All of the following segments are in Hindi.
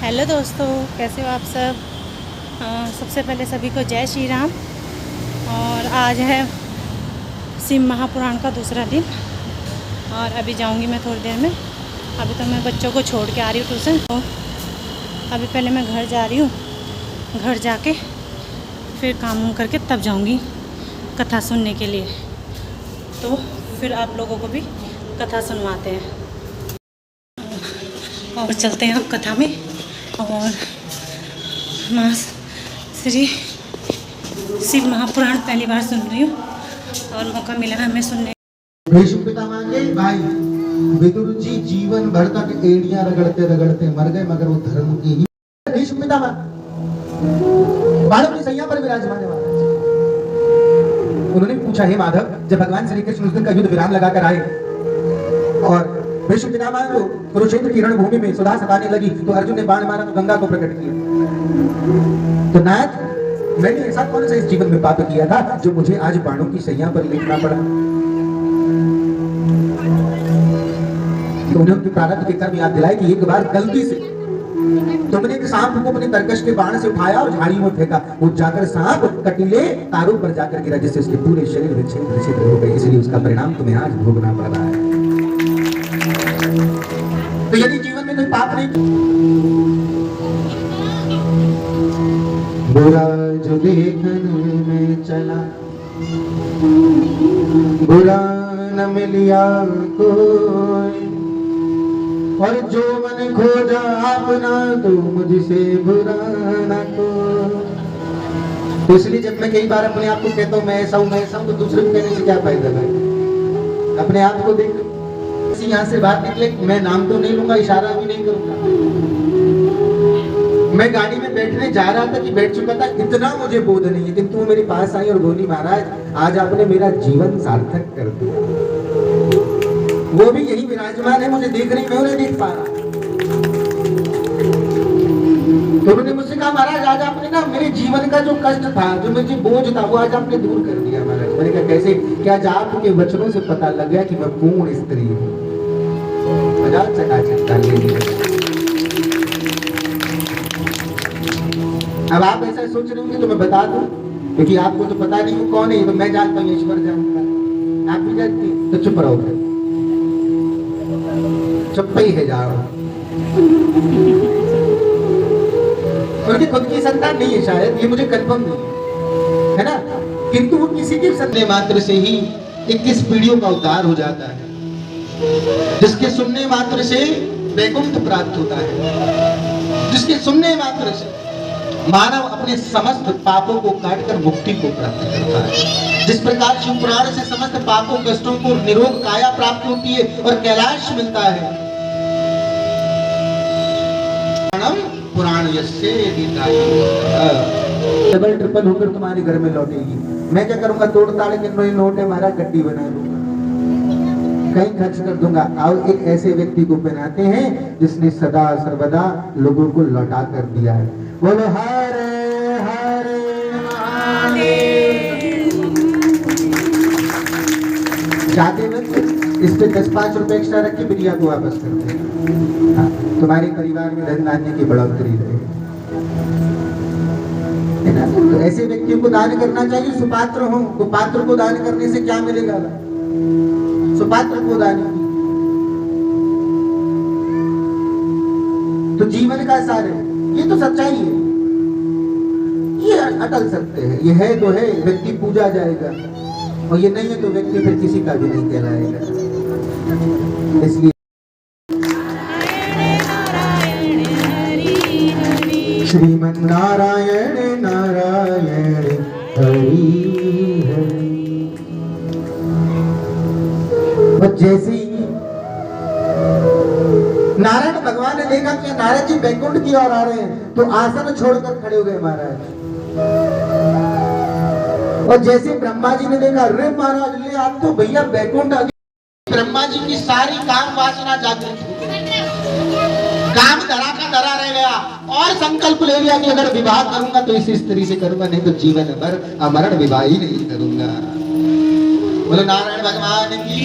हेलो दोस्तों, कैसे हो आप सब। सबसे पहले सभी को जय श्री राम। और आज है शिव महापुराण का दूसरा दिन और अभी जाऊंगी मैं थोड़ी देर में। अभी तो मैं बच्चों को छोड़ के आ रही हूँ ट्यूशन, तो अभी पहले मैं घर जा रही हूँ। घर जाके फिर काम वाम करके तब जाऊंगी कथा सुनने के लिए। तो फिर आप लोगों को भी कथा सुनवाते हैं और चलते हैं अब कथा में। और माँ श्री शिव महापुराण पहली बार सुन रही हूँ और मौका मिला है हमें सुनने। भीष्म पितामह के भाई विदुर जी जीवन भर तक एड़ियां रगड़ते रगड़ते मर गए, मगर वो धर्म की ही। भीष्म पितामह बाणों की सैया पर विराजमान है महाराज। उन्होंने पूछा, हे माधव, जब भगवान श्री कृष्ण उस दिन का युद्ध विराम लगाकर आए और भीष्म पितामह को कुरुक्षेत्र की रणभूमि में सुधा सताने लगी, तो अर्जुन ने बाण मारा तो गंगा को प्रकट किया। तो नाथ, मैंने ऐसा कौन सा इस जीवन में पाप किया था जो मुझे आज बाणों की सैया पर लिखना पड़ा। तो उन्हें उनकी प्रारब्ध के कर्म याद दिलाए कि एक बार गलती से तुमने एक सांप को अपने तरकश के बाण से उठाया और झाड़ी में फेंका। वो जाकर सांप कटीले तारों पर जाकर गिरा, जिससे उसके पूरे शरीर में छिद्र हो गए। इसलिए उसका परिणाम तुम्हें आज भोगना पड़ रहा है। तो यदि जीवन में कोई पाप नहीं, बुरा जो देखने में चला, बुरा न मिलिया कोई, और जो मन खोजा अपना तो मुझसे बुरा न कोई। तो इसलिए जब मैं कई बार अपने आप को कहता हूँ मैं ऐसा हूँ, तो दूसरे को कहने से क्या फायदा है। अपने आप को देख, यहाँ से बात निकले, मैं नाम तो नहीं लूंगा, इशारा भी नहीं करूंगा। मैं गाड़ी में बैठने जा रहा था कि बैठ चुका था, इतना मुझे बोध नहीं है, किंतु मेरे पास आई और बोली, महाराज आज आपने मेरा जीवन सार्थक कर दिया। वो भी यही विराजमान है, मुझे देख रही, मैं उन्हें देख पा रहा। तो उन्होंने मुझसे कहा, महाराज आज आपने ना मेरे जीवन का जो कष्ट था, जो मुझे बोझ था, वो आज आपने दूर कर दिया। महाराज, मैंने कहा कैसे? क्या आज आपके वचनों से पता लग गया कि मैं पूर्ण स्त्री हूँ। अब आप ऐसा सोच रहे होंगे तो मैं बता दूं, क्योंकि आपको तो पता नहीं हूँ कौन है, तो मैं जानता हूँ, ईश्वर जानता। आप भी जानती हैं, तो चुप रहो, फिर चुप ही है, जाओ। उनकी खुद की संतान नहीं है शायद, ये मुझे कंफर्म नहीं है ना, किंतु वो किसी के सन्ने मात्र से ही 21 पीढ़ियों का उद्धार हो जाता है, जिसके सुनने मात्र से वैकुंठ प्राप्त होता है, जिसके सुनने मात्र से मानव अपने समस्त पापों को काटकर मुक्ति को प्राप्त करता है। जिस प्रकार शिव पुराण से समस्त पापों कष्टों को निरोग काया प्राप्त होती है और कैलाश मिलता है, पुराण यस्य डबल ट्रिपल होकर तुम्हारे घर में लौटेगी। मैं क्या करूंगा? तोड़ ताड़ के नोट है महाराज, गड्डी बना लूंगा, कहीं खर्च कर दूंगा। और एक ऐसे व्यक्ति को पहनाते हैं जिसने सदा सर्वदा लोगों को लौटा कर दिया है। बोलो हरे हरे महादेव। जाते वक्त इस पे 10-5 रुपए एक्स्ट्रा रख के बिटिया को वापस कर दे। हाँ, तुम्हारे परिवार में धन धान्य की बढ़ोतरी रहे। तो ऐसे व्यक्तियों को दान करना चाहिए, सुपात्र हो। कुपात्र को दान करने से क्या मिलेगा? सुपात्र को दान। तो जीवन का सार है, ये तो सच्चाई है, ये अटल सत्य है। ये है तो है, व्यक्ति पूजा जाएगा, और ये नहीं है तो व्यक्ति फिर किसी का भी नहीं कहलाएगा। इसलिए श्रीमन नारायण नारायण हरि हरि। और जैसे ही नारायण भगवान ने देखा कि नारद जी वैकुंठ की ओर आ रहे हैं, तो आसन छोड़कर खड़े हो गए महाराज। और जैसे ब्रह्मा जी ने देखा, अरे महाराज ले आप तो भैया वैकुंठ आ गए। ब्रह्मा जी की सारी काम वासना जागृत हो गई, काम धरा का धरा रह गया, और संकल्प ले लिया कि अगर विवाह करूंगा तो इस स्त्री से करूंगा, नहीं तो जीवन भर अमरण विवाह ही नहीं करूंगा। बोले नारायण भगवान की।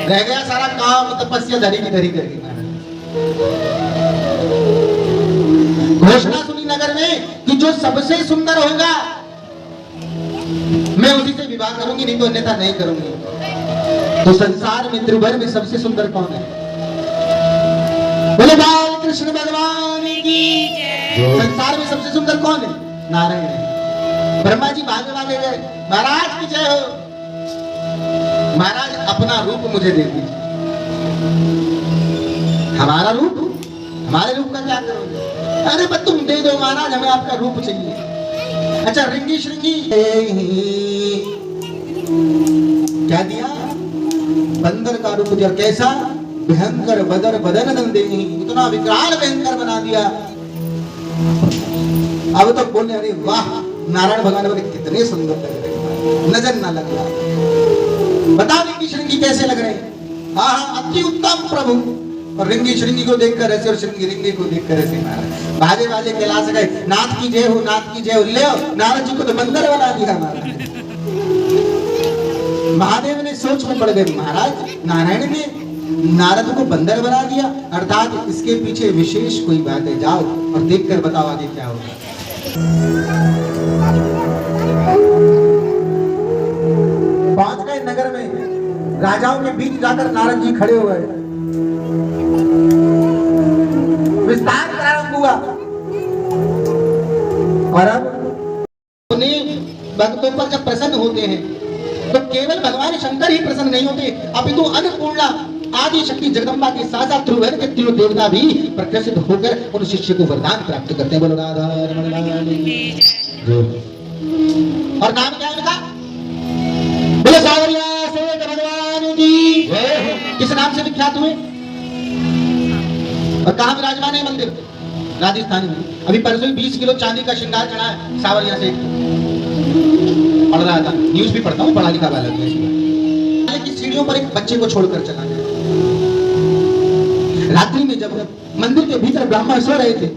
रह गया सारा काम तपस्या धरी की धरी करके। जो सबसे सुंदर होगा मैं उसी से विवाह करूंगी, नहीं तो अन्यथा नहीं करूंगी। तो संसार में त्रिभुवन में सबसे सुंदर कौन है? बोले बाल कृष्ण भगवान की जय। संसार में सबसे सुंदर कौन है? नारायण है। ब्रह्मा जी भागने वाले गए, महाराज की जय हो, महाराज अपना रूप मुझे दे दीजिए। हमारा रूप? हमारे रूप का क्या करोगे? अरे बस तुम दे दो महाराज, हमें आपका रूप चाहिए। अच्छा रिंगी श्रृंगी क्या दिया? बंदर का रूप दिया। कैसा? भयंकर बदर बदन दंदे, इतना विकराल भयंकर बना दिया। अब तो बोले अरे वाह, नारायण भगवान बोले कितने सुंदर लग रहे, नजर ना लग रहा। बता रिंगी श्रृंगी कैसे लग रहे? हाँ अति उत्तम प्रभु। और रिंगी श्रृंगी को देखकर ऐसे और श्रृंगी रिंगी को देखकर ऐसे महाराज बाजे बाजे कैलाश गए, नाथ की जय हो, नाथ की जय हो। ले नारद जी को तो बंदर बना दिया महाराज। महादेव ने सोच में पड़ गए, महाराज नारायण ने नारद को बंदर बना दिया, अर्थात इसके पीछे विशेष कोई बात है। जाओ और देखकर बताओ आगे क्या होगा। पहुंच गए नगर में, राजाओं के बीच जाकर नारद जी खड़े हो गए। विस्तार प्रारंभ हुआ और अब भक्तों पर जब प्रसन्न होते हैं तो केवल भगवान शंकर ही प्रसन्न नहीं होते, अपितु अन्नपूर्णा आदि शक्ति जगदम्बा के साथ साथ त्रिभुवन के तीनों देवता भी प्रकाशित होकर उन शिष्य को वरदान प्राप्त करते हैं। बोलो राधा रमण लाल की। और नाम क्या है उनका? बोलो सावरिया सेठ भगवान की। किस नाम से विख्यात हुए और कहाँ विराजमान है मंदिर? राजस्थान में। अभी परसों 20 किलो चांदी का श्रृंगार चढ़ा है सावरिया से। पढ़ रहा था, न्यूज भी पढ़ता हूँ, पढ़ा लिखा वाला की सीढ़ियों पर एक बच्चे को छोड़कर चला गया। रात्रि में जब मंदिर के भीतर ब्राह्मण सो रहे थे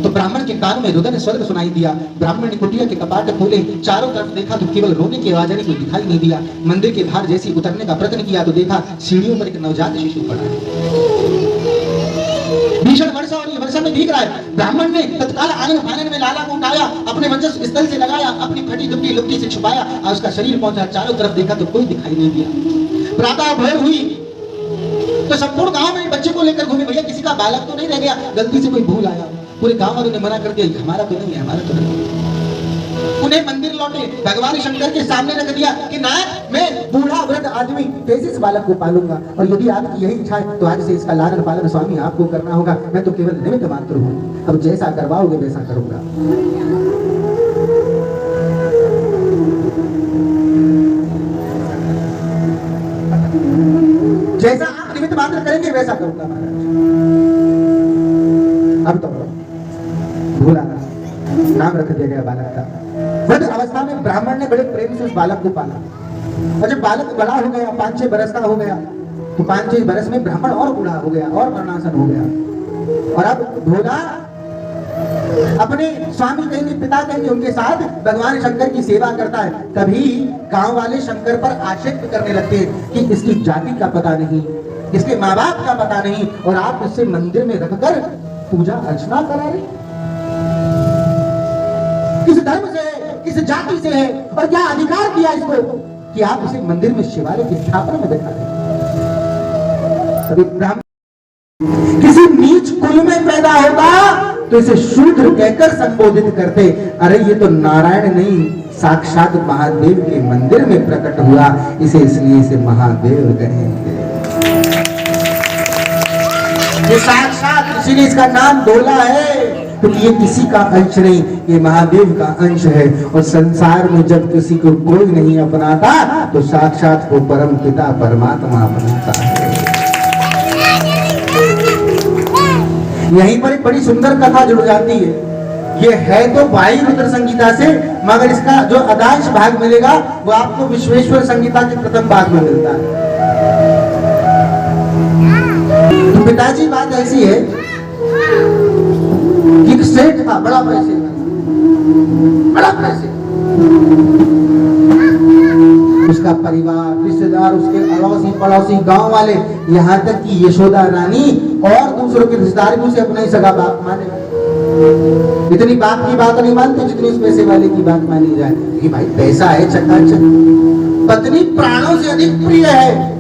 तो ब्राह्मण के कान में रुदन स्वर्ग सुनाई दिया। ब्राह्मण ने कुटिया के कपाट खोले, चारों तरफ देखा तो केवल रोने की आवाज कोई दिखाई नहीं दिया। मंदिर के बाहर जैसे उतरने का प्रयत्न किया तो देखा सीढ़ियों पर एक नवजात शिशु पड़ा है। भीषण वर्षा और वर्षा में भीग रहा है। ब्राह्मण ने तत्काल आनंद फानन में लाला को उठाया, अपने वंशज स्थल से लगाया, अपनी फटी दुपटी लुपटी से छुपाया और उसका शरीर पहुंचा। चारों तरफ देखा तो कोई दिखाई नहीं दिया। प्रातः भोर हुई तो संपूर्ण गांव में बच्चे को लेकर घूमे, भैया किसी का बालक तो नहीं रह गया, गलती से कोई भूल आया। पूरे गांव वालों ने मना कर दिया, हमारा तो नहीं है, हमारा तो नहीं। उन्हें मंदिर लौटे, भगवान शंकर के सामने रख दिया कि नाथ मैं बूढ़ा वृद्ध आदमी कैसे इस बालक को पालूंगा, और यदि आपकी यही इच्छा है तो आज से इसका लालन पालन स्वामी आपको करना होगा, मैं तो केवल निमित्त मात्र हूँ, अब जैसा करवाओगे वैसा करूंगा। जैसा आप निमित्त मात्र करेंगे वैसा करूंगा महाराज। अब तो भूला नाम रख दिया गया बालक का। वृद्ध अवस्था में ब्राह्मण ने बड़े प्रेम से उस बालक को पाला, और जब बालक बड़ा हो गया, 5-6 बरस का हो गया, तो 5-6 बरस में ब्राह्मण और बूढ़ा हो गया और मरणासन हो गया। और अब भोला अपने स्वामी कहेंगे, पिता कहेंगे, उनके साथ भगवान शंकर की सेवा करता है। तभी गांव वाले शंकर पर आक्षेप करने लगते हैं कि इसकी जाति का पता नहीं, इसके माँ बाप का पता नहीं, और आप इससे मंदिर में रखकर पूजा अर्चना करा रहे, किस धर्म से है, किस जाति से है, और क्या अधिकार दिया इसको कि आप इसे मंदिर में शिवालय की स्थापना में बैठा दें। सभी ब्राह्मण किसी नीच कुल में पैदा होगा तो इसे शूद्र कहकर संबोधित करते, अरे ये तो नारायण नहीं साक्षात महादेव के मंदिर में प्रकट हुआ, इसे इसलिए इसे महादेव कहेंगे। ये साक्षात इसीलिए इसका नाम भोला है, क्योंकि ये किसी का अंश नहीं, ये महादेव का अंश है। और संसार में जब किसी को कोई नहीं अपनाता तो साक्षात वो परम पिता परमात्मा अपनाता है। यहीं पर एक बड़ी सुंदर कथा जुड़ जाती है। ये है तो वायु रुद्र संगीता से, मगर इसका जो आदांश भाग मिलेगा वो आपको विश्वेश्वर संगीता के प्रथम भाग में मिलता है। तो पिताजी बात ऐसी है कि एक सेठ था, बड़ा पैसे, उसका परिवार, रिश्तेदार, उसके अड़ोसी पड़ोसी, गांव वाले, यहाँ तक कि यशोदा रानी और दूसरों के रिश्तेदार भी उसे अपना ही सगा बाप माने। इतनी बाप की बात नहीं मानते जितनी उस पैसे वाले की बात मानी जाए कि भाई पैसा है चकाचक। पत्नी प्राणों से अधिक प्रिय है।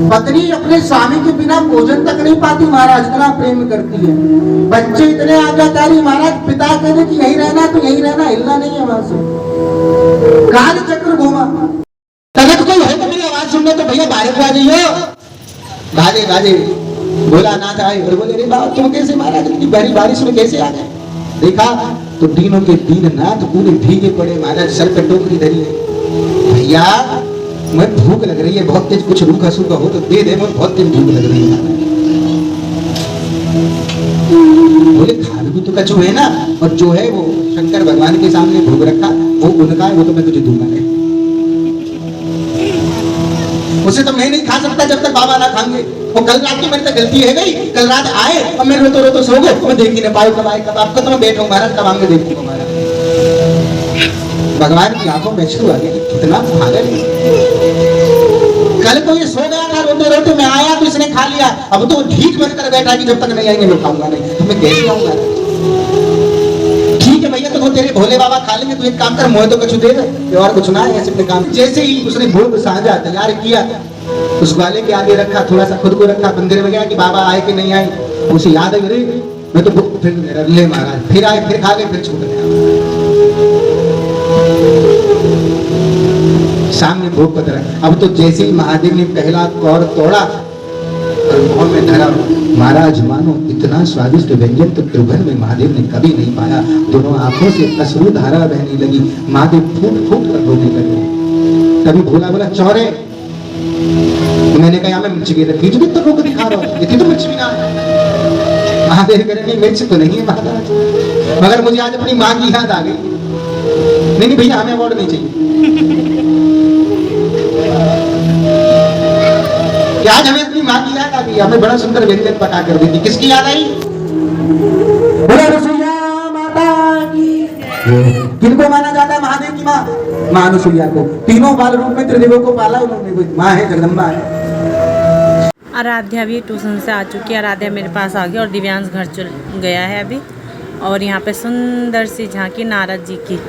पत्नी अपने स्वामी के बिना भोजन तक नहीं पाती महाराज, इतना प्रेम करती है। बच्चे इतने आज्ञाकारी महाराज, पिता कहने कि यही रहना तो यही रहना, हिलना नहीं है वहां से। काल चक्र घूमा। तलक कोई है तो मेरी आवाज सुनने तो भैया बाहर को आ जाइए। गाजे गाजे भोलानाथ आए और बोले, रे बाबा तुम कैसे महाराज इतनी बड़ी बारिश में कैसे आ गए? देखा तो दीनों के दीननाथ पूरे भीगे पड़े महाराज, सर पे टोकरी धरी है। भैया मैं भूख लग रही है बहुत तेज, कुछ रूखा सूखा हो तो दे दे, मैं बहुत तेज भूख लग रही है। बोले खा भी तो कछु है ना, और जो है वो शंकर भगवान के सामने भोग रखा, वो उनका है, वो तो मैं तुझे दूंगा नहीं। उसे तो मैं नहीं खा सकता जब तक बाबा ना खाएंगे। वो कल रात की मेरी तो गलती है गई, कल रात आए और मैं रोतो रोतो सो गए, मैं देख ही नहीं पाया कब आए कब आपको, तो मैं बैठा हूँ महाराज, कब आएंगे देखूंगा महाराज। भगवान की आंखों में अश्रु आ गया, कितना पागल है। कल तो ये सो गया था रोते रोते, मैं आया तो इसने खा लिया, अब तो भीख बनकर बैठा कि जब तक नहीं आएंगे मैं खाऊंगा नहीं, तो मैं कैसे आऊंगा? ठीक है भैया, तो वो तेरे भोले बाबा खा लेंगे, तू एक काम कर, मोह तो कुछ दे दे और कुछ ना है ऐसे अपने काम। जैसे ही उसने भोग साझा तैयार किया, उस ग्वाले के आगे रखा, थोड़ा सा खुद को रखा, मंदिर में गया कि बाबा आए कि नहीं आए, उसे याद है मैं तो फिर ले महाराज, फिर आए, फिर खा गए, फिर छूट गया। सामने भोग पतरा। अब तो जैसे ही महादेव ने पहला कौर तोड़ा और मुंह में धरा, महाराज मानो इतना स्वादिष्ट व्यंजन तो त्रिभुवन में महादेव ने कभी नहीं पाया। दोनों आंखों से अश्रु धारा बहने लगी, महादेव फूट फूट कर रोने लगे। तभी भोला बोला, चौरे। मैंने कहा मैं मिर्च की रखी, जो तो रोक दिखा रहा हूँ, इतनी तो मिर्च भी ना। महादेव कह रहे मिर्च तो नहीं है महाराज, मगर मुझे आज अपनी माँ की याद आ गई। नहीं भैया हमें अवार्ड नहीं चाहिए, क्या आज हमें अपनी माँ की याद आ गई, हमें बड़ा सुंदर व्यंजन पका कर देती। किसकी याद आई? किनको माना जाता है? महादेव की माँ, माँ अनुसुईया को। तीनों बाल रूप में त्रिदेवों को पाला उन्होंने, माँ है, जगदम्बा है। आराध्या भी ट्यूशन से आ चुकी है। आराध्या मेरे पास आ गई और दिव्यांश घर चल गया है अभी। और यहाँ पे सुंदर सी झांकी नारद जी की।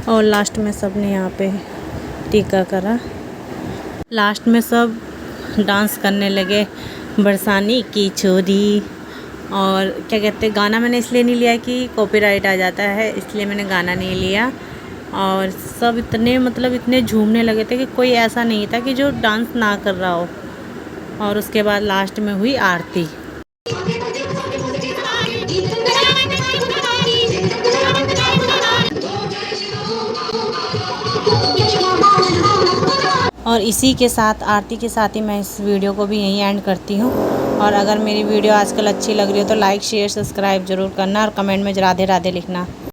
और लास्ट में सब ने यहाँ पे टीका करा। लास्ट में सब डांस करने लगे, बरसानी की छोरी। और क्या कहते हैं, गाना मैंने इसलिए नहीं लिया कि कॉपीराइट आ जाता है, इसलिए मैंने गाना नहीं लिया। और सब इतने मतलब इतने झूमने लगे थे कि कोई ऐसा नहीं था कि जो डांस ना कर रहा हो। और उसके बाद लास्ट में हुई आरती। और इसी के साथ, आरती के साथ ही मैं इस वीडियो को भी यहीं एंड करती हूँ। और अगर मेरी वीडियो आजकल अच्छी लग रही हो तो लाइक शेयर सब्सक्राइब ज़रूर करना और कमेंट में राधे राधे लिखना।